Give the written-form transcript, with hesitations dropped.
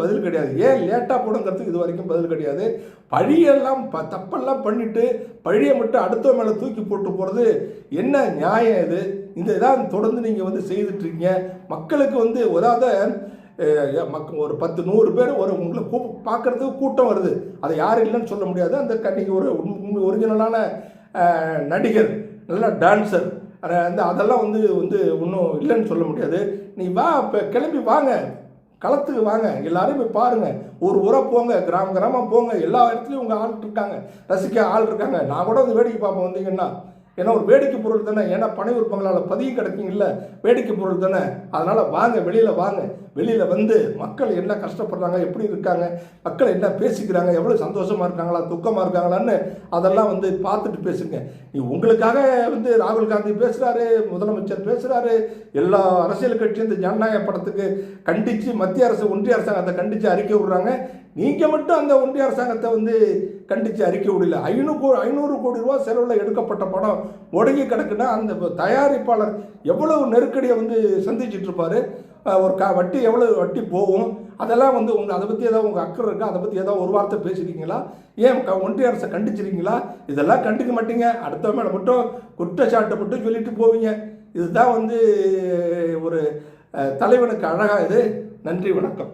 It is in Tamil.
பதில் கிடையாது. ஏன் லேட்டாக போடுங்கிறதுக்கு இது வரைக்கும் பதில் கிடையாது. பழியெல்லாம் தப்பெல்லாம் பண்ணிட்டு பழியை மட்டும் அடுத்த மேலே தூக்கி போட்டு போகிறது என்ன நியாயம் இது? இந்த இதான் தொடர்ந்து நீங்கள் வந்து செய்துட்ருக்கீங்க. மக்களுக்கு வந்து ஒரு 10-100 பேர் உங்களை பார்க்குறதுக்கு கூட்டம் வருது. அதை யாரும் இல்லைன்னு சொல்ல முடியாது. அந்த கண்ணிக்கு ஒரு ஒரிஜினலான நடிகர், நல்ல டான்ஸர், அதெல்லாம் வந்து ஒன்றும் இல்லைன்னு சொல்ல முடியாது. நீ வா, இப்போ கிளம்பி வாங்க, களத்துக்கு வாங்க, எல்லாரும் போய் பாருங்கள். ஒரு ஊரை போங்க, கிராமம் போங்க, எல்லா இடத்துலையும் உங்கள் ஆள் இருக்காங்க, ரசிக்க ஆள் இருக்காங்க. நான் கூட வந்து வேடிக்கை பார்ப்பேன் வந்தீங்கன்னா. ஏன்னா ஒரு வேடிக்கை பொருள் தானே. ஏன்னா பனையூர் பங்களால் பதிவு கிடைக்குங்கல்ல, வேடிக்கை பொருள் தானே. அதனால் வாங்க, வெளியில் வாங்க. வெளியில் வந்து மக்கள் என்ன கஷ்டப்படுறாங்க, எப்படி இருக்காங்க, மக்கள் என்ன பேசிக்கிறாங்க, எவ்வளோ சந்தோஷமாக இருக்காங்களா, துக்கமாக இருக்காங்களான்னு அதெல்லாம் வந்து பார்த்துட்டு பேசுங்க. உங்களுக்காக வந்து ராகுல் காந்தி பேசுகிறாரு, முதலமைச்சர் பேசுகிறாரு, எல்லா அரசியல் கட்சியும் இந்த ஜனநாயக படத்துக்கு கண்டித்து மத்திய அரசு ஒன்றிய அரசாங்கத்தை கண்டித்து அறிக்கை விடுறாங்க. நீங்கள் மட்டும் அந்த ஒன்றிய அரசாங்கத்தை வந்து கண்டித்து அறிக்கை விடல. 500 கோடி ரூபா செலவில் எடுக்கப்பட்ட படம் முடங்கி கிடக்குன்னா அந்த தயாரிப்பாளர் எவ்வளவு நெருக்கடியை வந்து சந்திச்சுட்டு இருப்பார். ஒரு வட்டி எவ்வளோ வட்டி போகும், அதெல்லாம் வந்து அதை பற்றி ஏதாவது உங்கள் அக்கறை இருக்கா? அதை பற்றி ஏதாவது ஒரு வார்த்தை பேசியிருக்கீங்களா? ஏன் ஒன்றிய அரசை கண்டிச்சிருக்கீங்களா? இதெல்லாம் கண்டுக்க மாட்டீங்க. அடுத்த மேலே மட்டும் குற்றச்சாட்டை மட்டும் சொல்லிட்டு போவீங்க. இதுதான் வந்து ஒரு தலைவனுக்கு அழகா இது. நன்றி, வணக்கம்.